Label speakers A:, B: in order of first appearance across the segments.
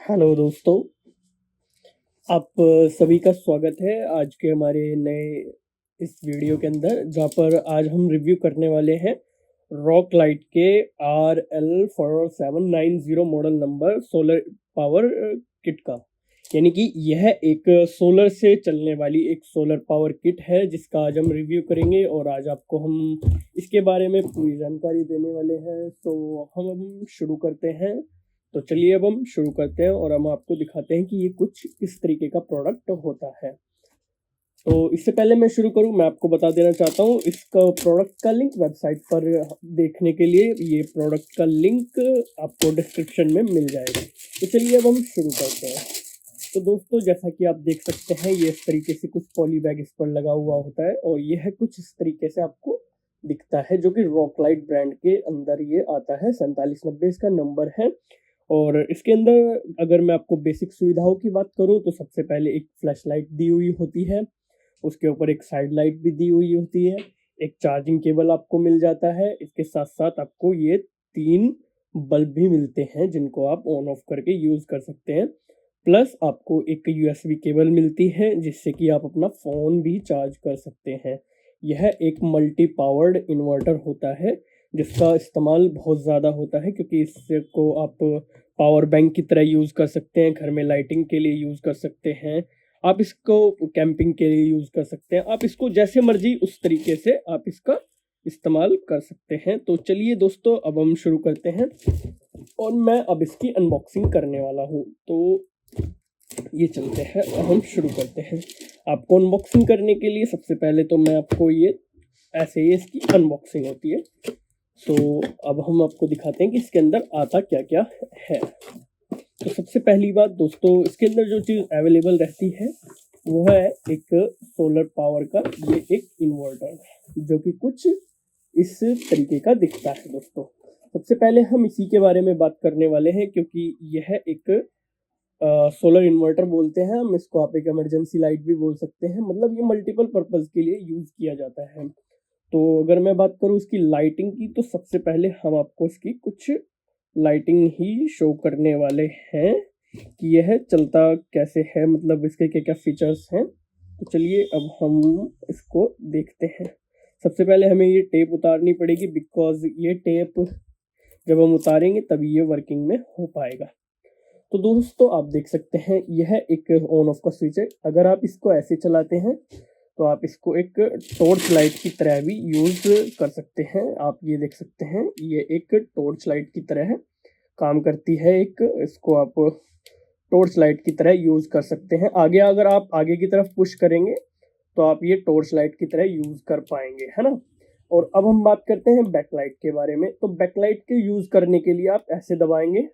A: Hello दोस्तों, आप सभी का स्वागत है आज के हमारे नए इस वीडियो के अंदर, जहाँ पर आज हम रिव्यू करने वाले हैं रॉक लाइट के RL4790 model number solar power kit का। यानी कि यह एक सोलर से चलने वाली एक सोलर पावर किट है जिसका आज हम रिव्यू करेंगे और आज आपको हम इसके बारे में पूरी जानकारी देने वाले हैं। तो हम शुरू करते हैं। तो चलिए अब हम शुरू करते हैं और हम आपको दिखाते हैं कि ये कुछ इस तरीके का प्रोडक्ट होता है। तो इससे पहले मैं शुरू करूं, मैं आपको बता देना चाहता हूं इसका प्रोडक्ट का लिंक वेबसाइट पर देखने के लिए ये प्रोडक्ट का लिंक आपको डिस्क्रिप्शन में मिल जाएगा। तो चलिए अब हम शुरू करते हैं। तो दोस्तों, जैसा कि आप देख सकते हैं, ये इस तरीके से कुछ पॉली बैग इस पर लगा हुआ होता है और यह कुछ इस तरीके से आपको दिखता है, जो कि रॉक लाइट ब्रांड के अंदर ये आता है। 4790 इसका नंबर है। और इसके अंदर अगर मैं आपको बेसिक सुविधाओं की बात करूं तो सबसे पहले एक फ्लैश लाइट दी हुई होती है, उसके ऊपर एक साइड लाइट भी दी हुई होती है, एक चार्जिंग केबल आपको मिल जाता है। इसके साथ साथ आपको ये 3 बल्ब भी मिलते हैं जिनको आप ऑन ऑफ करके यूज कर सकते हैं। प्लस आपको एक यूएसबी केबल मिलती है जिससे कि आप अपना फोन भी चार्ज कर सकते हैं। यह एक मल्टी पावर्ड इन्वर्टर होता है जिसका इस्तेमाल बहुत ज़्यादा होता है, क्योंकि इसको आप पावर बैंक की तरह यूज़ कर सकते हैं, घर में लाइटिंग के लिए यूज़ कर सकते हैं, आप इसको कैंपिंग के लिए यूज़ कर सकते हैं, आप इसको जैसे मर्जी उस तरीके से आप इसका इस्तेमाल कर सकते हैं। तो चलिए दोस्तों, अब हम शुरू करते हैं और मैं अब इसकी अनबॉक्सिंग करने वाला हूँ। तो ये चलते हैं और हम शुरू करते हैं। आपको अनबॉक्सिंग करने के लिए सबसे पहले तो मैं आपको ये ऐसे ही इसकी अनबॉक्सिंग होती है। तो अब हम आपको दिखाते हैं कि इसके अंदर आता क्या क्या है। तो सबसे पहली बात दोस्तों, इसके अंदर जो चीज़ अवेलेबल रहती है वो है एक सोलर पावर का ये एक इन्वर्टर, जो कि कुछ इस तरीके का दिखता है। दोस्तों, सबसे पहले हम इसी के बारे में बात करने वाले हैं, क्योंकि यह एक सोलर इन्वर्टर बोलते हैं हम इसको, आप एक इमरजेंसी लाइट भी बोल सकते हैं। मतलब ये मल्टीपल पर्पज़ के लिए यूज़ किया जाता है। तो अगर मैं बात करूँ इसकी लाइटिंग की, तो सबसे पहले हम आपको इसकी कुछ लाइटिंग ही शो करने वाले हैं कि यह चलता कैसे है, मतलब इसके क्या क्या फीचर्स हैं। तो चलिए अब हम इसको देखते हैं। सबसे पहले हमें ये टेप उतारनी पड़ेगी, बिकॉज ये टेप जब हम उतारेंगे तभी ये वर्किंग में हो पाएगा। तो दोस्तों, आप देख सकते हैं यह एक ऑन ऑफ का स्विच है। अगर आप इसको ऐसे चलाते हैं तो आप इसको एक टॉर्च लाइट की तरह भी यूज़ कर सकते हैं। आप ये देख सकते हैं, ये एक टॉर्च लाइट की तरह है, काम करती है। एक इसको आप टॉर्च लाइट की तरह यूज़ कर सकते हैं। आगे अगर आप आगे की तरफ पुश करेंगे तो आप ये टॉर्च लाइट की तरह यूज़ कर पाएंगे, है ना। और अब हम बात करते हैं बैकलाइट के बारे में। तो बैकलाइट के यूज़ करने के लिए आप ऐसे दबाएंगे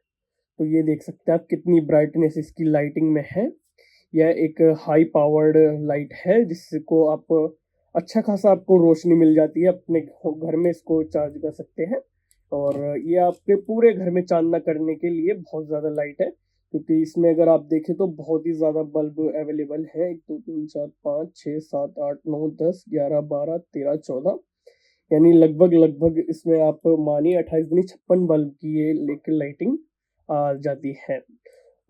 A: तो ये देख सकते हैं आप कितनी ब्राइटनेस इसकी लाइटिंग में है। यह एक हाई पावर्ड लाइट है जिसको आप अच्छा खासा आपको रोशनी मिल जाती है, अपने घर में इसको चार्ज कर सकते हैं। और ये आपके पूरे घर में चांदना करने के लिए बहुत ज़्यादा लाइट है, क्योंकि इसमें अगर आप देखें तो बहुत ही ज़्यादा बल्ब अवेलेबल है। 1 2 3 4 5 6 7 8 9 10 11 12 13 14, यानी लगभग लगभग इसमें आप मानिए 28 दूनी 56 बल्ब की ये लेकर लाइटिंग आ जाती है।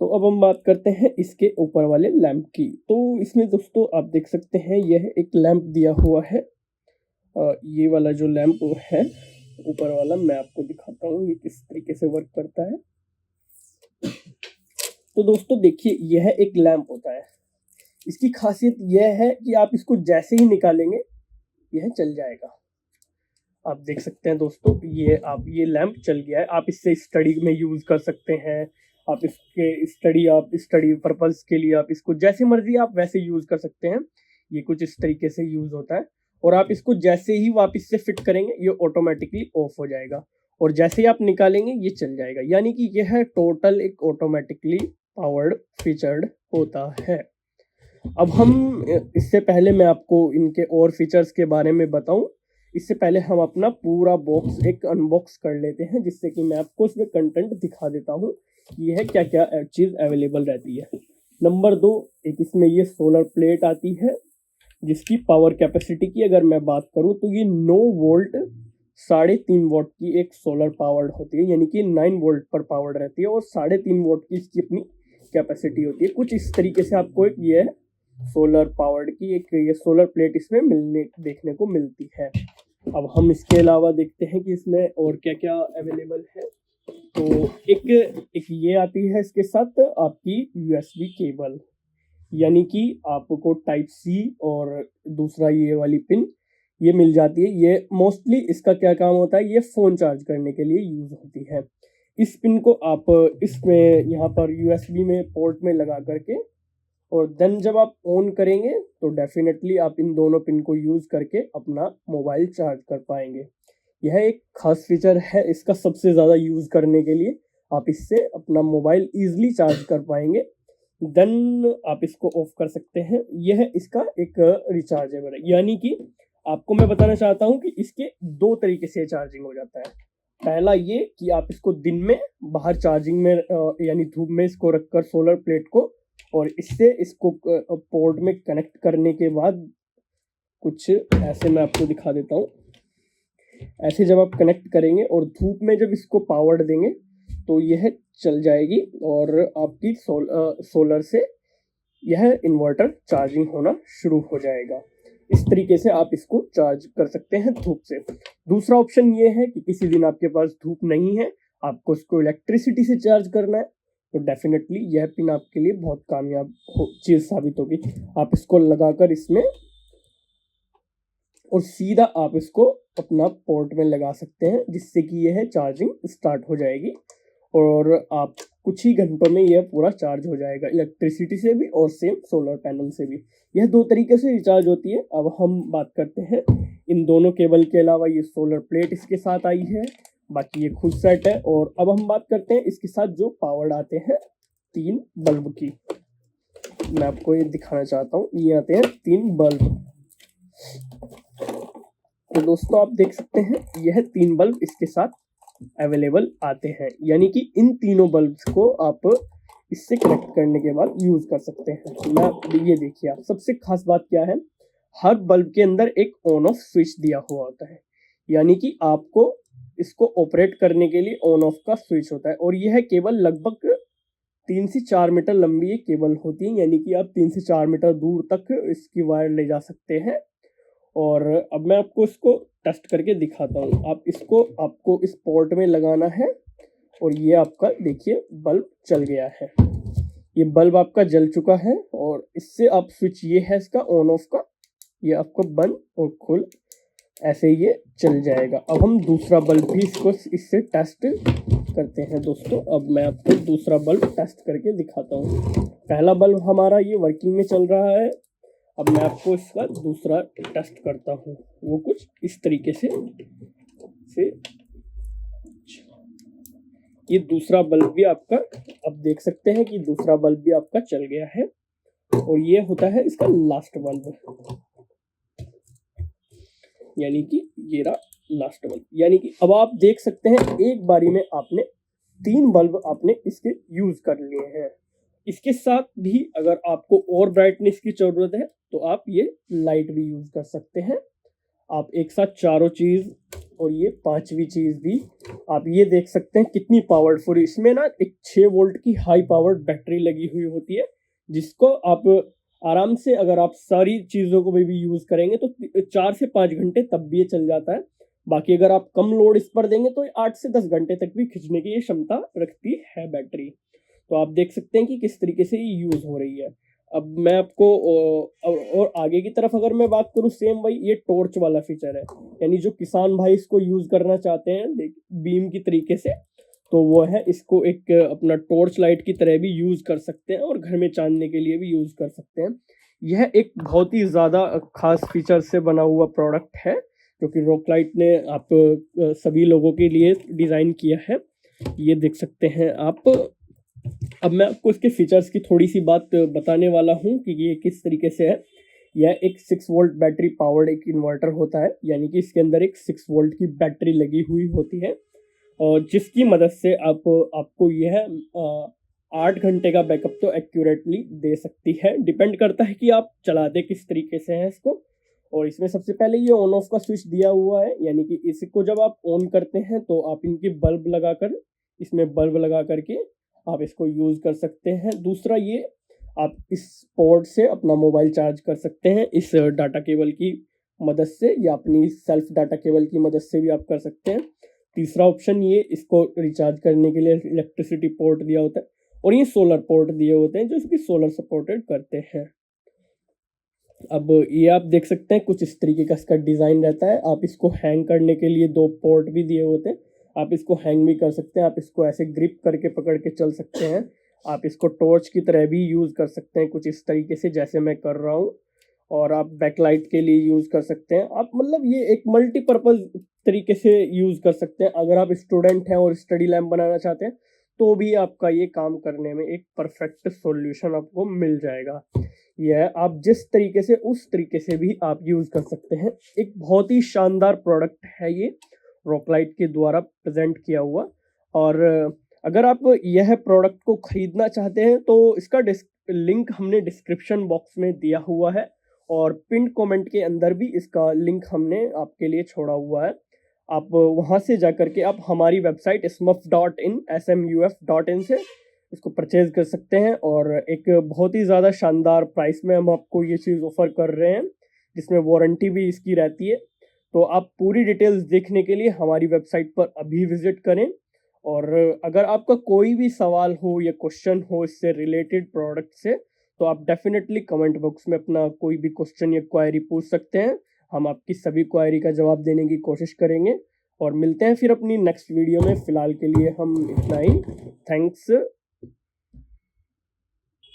A: तो अब हम बात करते हैं इसके ऊपर वाले लैंप की। तो इसमें दोस्तों आप देख सकते हैं यह एक लैंप दिया हुआ है। ये वाला जो लैंप है ऊपर वाला, मैं आपको दिखाता हूँ ये किस तरीके से वर्क करता है। तो दोस्तों देखिए, यह एक लैंप होता है। इसकी खासियत यह है कि आप इसको जैसे ही निकालेंगे यह चल जाएगा। आप देख सकते हैं दोस्तों, ये लैंप चल गया है। आप इससे स्टडी में यूज़ कर सकते हैं। आप स्टडी पर्पज़ के लिए आप इसको जैसे मर्जी आप वैसे यूज़ कर सकते हैं। ये कुछ इस तरीके से यूज़ होता है और आप इसको जैसे ही वापस से फिट करेंगे ये ऑटोमेटिकली ऑफ हो जाएगा और जैसे ही आप निकालेंगे ये चल जाएगा। यानी कि यह टोटल एक ऑटोमेटिकली पावर्ड फीचर्ड होता है। अब हम इससे पहले मैं आपको इनके और फीचर्स के बारे में बताऊं, इससे पहले हम अपना पूरा बॉक्स एक अनबॉक्स कर लेते हैं, जिससे कि मैं आपको इसमें कंटेंट दिखा देता हूं कि यह क्या क्या चीज़ अवेलेबल रहती है। नंबर 2, एक इसमें ये सोलर प्लेट आती है जिसकी पावर कैपेसिटी की अगर मैं बात करूं तो ये 9 वोल्ट 3.5 वोल्ट की एक सोलर पावर्ड होती है, यानी कि 9 वोल्ट पर पावर्ड रहती है और 3.5 वोल्ट की इसकी अपनी कैपेसिटी होती है। कुछ इस तरीके से आपको एक ये सोलर पावर्ड की एक ये सोलर प्लेट इसमें देखने को मिलती है। अब हम इसके अलावा देखते हैं कि इसमें और क्या क्या अवेलेबल है। तो एक ये आती है इसके साथ आपकी यूएसबी केबल, यानी कि आपको टाइप सी और दूसरा ये वाली पिन ये मिल जाती है। ये मोस्टली इसका क्या काम होता है, ये फ़ोन चार्ज करने के लिए यूज़ होती है। इस पिन को आप इसमें यहाँ पर यूएसबी में पोर्ट में लगा करके और देन जब आप ऑन करेंगे तो डेफिनेटली आप इन दोनों पिन को यूज़ करके अपना मोबाइल चार्ज कर पाएंगे। यह एक खास फीचर है इसका सबसे ज़्यादा यूज़ करने के लिए। आप इससे अपना मोबाइल ईजिली चार्ज कर पाएंगे। देन आप इसको ऑफ कर सकते हैं। यह इसका एक रिचार्जेबल है, यानी कि आपको मैं बताना चाहता हूँ कि इसके दो तरीके से चार्जिंग हो जाता है। पहला ये कि आप इसको दिन में बाहर चार्जिंग में यानी धूप में इसको रखकर सोलर प्लेट को और इससे इसको पोर्ट में कनेक्ट करने के बाद कुछ ऐसे मैं आपको दिखा देता हूँ। ऐसे जब आप कनेक्ट करेंगे और धूप में जब इसको पावर देंगे तो यह चल जाएगी और आपकी सोलर से यह इन्वर्टर चार्जिंग होना शुरू हो जाएगा। इस तरीके से आप इसको चार्ज कर सकते हैं धूप से। दूसरा ऑप्शन ये है कि किसी दिन आपके पास धूप नहीं है, आपको इसको इलेक्ट्रिसिटी से चार्ज करना है, तो डेफिनेटली यह पिन आपके लिए बहुत कामयाब चीज़ साबित होगी। आप इसको लगाकर इसमें और सीधा आप इसको अपना पोर्ट में लगा सकते हैं, जिससे कि यह चार्जिंग स्टार्ट हो जाएगी और आप कुछ ही घंटों में यह पूरा चार्ज हो जाएगा, इलेक्ट्रिसिटी से भी और सेम सोलर पैनल से भी। यह दो तरीके से रिचार्ज होती है। अब हम बात करते हैं इन दोनों केबल के अलावा ये सोलर प्लेट इसके साथ आई है, बाकी ये खुद सेट है। और अब हम बात करते हैं इसके साथ जो पावर्ड आते हैं 3 बल्ब की। मैं आपको ये दिखाना चाहता हूँ, ये आते हैं 3 बल्ब। तो दोस्तों आप देख सकते हैं यह 3 बल्ब इसके साथ अवेलेबल आते हैं, यानी कि इन तीनों बल्ब्स को आप इससे कनेक्ट करने के बाद यूज़ कर सकते हैं। मैं ये देखिए, आप सबसे खास बात क्या है, हर बल्ब के अंदर एक ऑन ऑफ स्विच दिया हुआ होता है, यानी कि आपको इसको ऑपरेट करने के लिए ऑन ऑफ का स्विच होता है। और यह केबल लगभग 3 से 4 मीटर लंबी एक केबल होती है, यानी कि आप 3 से 4 मीटर दूर तक इसकी वायर ले जा सकते हैं। और अब मैं आपको इसको टेस्ट करके दिखाता हूँ। आपको इस पोर्ट में लगाना है और ये आपका देखिए बल्ब चल गया है। ये बल्ब आपका जल चुका है और इससे आप स्विच ये है इसका ऑन ऑफ का, ये आपको बंद और खुल ऐसे ये चल जाएगा। अब हम दूसरा बल्ब भी इससे टेस्ट करते हैं दोस्तों। अब मैं आपको दूसरा बल्ब टेस्ट करके दिखाता हूँ। पहला बल्ब हमारा ये वर्किंग में चल रहा है। अब मैं आपको इसका दूसरा टेस्ट करता हूँ, वो कुछ इस तरीके से ये दूसरा बल्ब भी आपका, अब देख सकते हैं कि दूसरा बल्ब भी आपका चल गया है और ये होता है इसका लास्ट बल्ब, यानी कि ये रहा लास्ट बल्ब। यानी कि अब आप देख सकते हैं एक बारी में आपने 3 बल्ब आपने इसके यूज कर लिए हैं। इसके साथ भी अगर आपको और ब्राइटनेस की जरूरत है तो आप ये लाइट भी यूज कर सकते हैं। आप एक साथ चारों चीज और ये 5वीं चीज भी आप ये देख सकते हैं कितनी पावरफुल। इसमें ना एक 6 वोल्ट की हाई पावर्ड बैटरी लगी हुई होती है, जिसको आप आराम से अगर आप सारी चीज़ों को भी यूज़ करेंगे तो 4 से 5 घंटे तब भी ये चल जाता है। बाकी अगर आप कम लोड इस पर देंगे तो 8 से 10 घंटे तक भी खींचने की ये क्षमता रखती है बैटरी। तो आप देख सकते हैं कि किस तरीके से ये यूज़ हो रही है। अब मैं आपको और आगे की तरफ अगर मैं बात करूँ, सेम वही ये टॉर्च वाला फीचर है, यानी जो किसान भाई इसको यूज़ करना चाहते हैं बीम की तरीके से, तो वो है इसको एक अपना टॉर्च लाइट की तरह भी यूज़ कर सकते हैं और घर में चांदने के लिए भी यूज़ कर सकते हैं। यह एक बहुत ही ज़्यादा खास फीचर से बना हुआ प्रोडक्ट है जो कि रॉकलाइट ने आप सभी लोगों के लिए डिज़ाइन किया है। ये देख सकते हैं आप। अब मैं आपको इसके फीचर्स की थोड़ी सी बात बताने वाला हूँ कि ये किस तरीके से है। यह एक 6 वोल्ट बैटरी पावर्ड एक इन्वर्टर होता है, यानी कि इसके अंदर एक 6 वोल्ट की बैटरी लगी हुई होती है और जिसकी मदद से आपको यह 8 घंटे का बैकअप तो एक्यूरेटली दे सकती है। डिपेंड करता है कि आप चलाते किस तरीके से हैं इसको। और इसमें सबसे पहले ये ऑन ऑफ का स्विच दिया हुआ है, यानी कि इसको जब आप ऑन करते हैं तो आप इनकी बल्ब लगाकर इसमें बल्ब लगा करके आप इसको यूज़ कर सकते हैं। दूसरा ये, आप इस पोर्ट से अपना मोबाइल चार्ज कर सकते हैं इस डाटा केबल की मदद से, या अपनी सेल्फ डाटा केबल की मदद से भी आप कर सकते हैं। तीसरा ऑप्शन ये, इसको रिचार्ज करने के लिए इलेक्ट्रिसिटी पोर्ट दिया होता है, और ये सोलर पोर्ट दिए होते हैं जो इसकी सोलर सपोर्टेड करते हैं। अब ये आप देख सकते हैं कुछ इस तरीके का इसका डिज़ाइन रहता है। आप इसको हैंग करने के लिए 2 पोर्ट भी दिए होते हैं। आप इसको हैंग भी कर सकते हैं, आप इसको ऐसे ग्रिप करके पकड़ के चल सकते हैं। आप इसको टॉर्च की तरह भी यूज़ कर सकते हैं कुछ इस तरीके से जैसे मैं कर रहा हूँ, और आप बैकलाइट के लिए यूज़ कर सकते हैं। आप मतलब ये एक मल्टीपर्पज़ तरीके से यूज़ कर सकते हैं। अगर आप स्टूडेंट हैं और स्टडी लैम्प बनाना चाहते हैं, तो भी आपका ये काम करने में एक परफेक्ट सॉल्यूशन आपको मिल जाएगा। यह आप जिस तरीके से उस तरीके से भी आप यूज़ कर सकते हैं। एक बहुत ही शानदार प्रोडक्ट है ये, रॉकलाइट के द्वारा प्रेजेंट किया हुआ। और अगर आप यह प्रोडक्ट को खरीदना चाहते हैं तो इसका लिंक हमने डिस्क्रिप्शन बॉक्स में दिया हुआ है, और पिन कमेंट के अंदर भी इसका लिंक हमने आपके लिए छोड़ा हुआ है। आप वहाँ से जा कर के आप हमारी वेबसाइट smuf.in से इसको परचेज़ कर सकते हैं, और एक बहुत ही ज़्यादा शानदार प्राइस में हम आपको ये चीज़ ऑफ़र कर रहे हैं, जिसमें वारंटी भी इसकी रहती है। तो आप पूरी डिटेल्स देखने के लिए हमारी वेबसाइट पर अभी विज़िट करें, और अगर आपका कोई भी सवाल हो या क्वेश्चन हो इससे रिलेटेड प्रोडक्ट से, तो आप डेफ़िनेटली कमेंट बॉक्स में अपना कोई भी क्वेश्चन या क्वेरी पूछ सकते हैं। हम आपकी सभी क्वेरी का जवाब देने की कोशिश करेंगे, और मिलते हैं फिर अपनी नेक्स्ट वीडियो में। फ़िलहाल के लिए हम इतना ही। थैंक्स।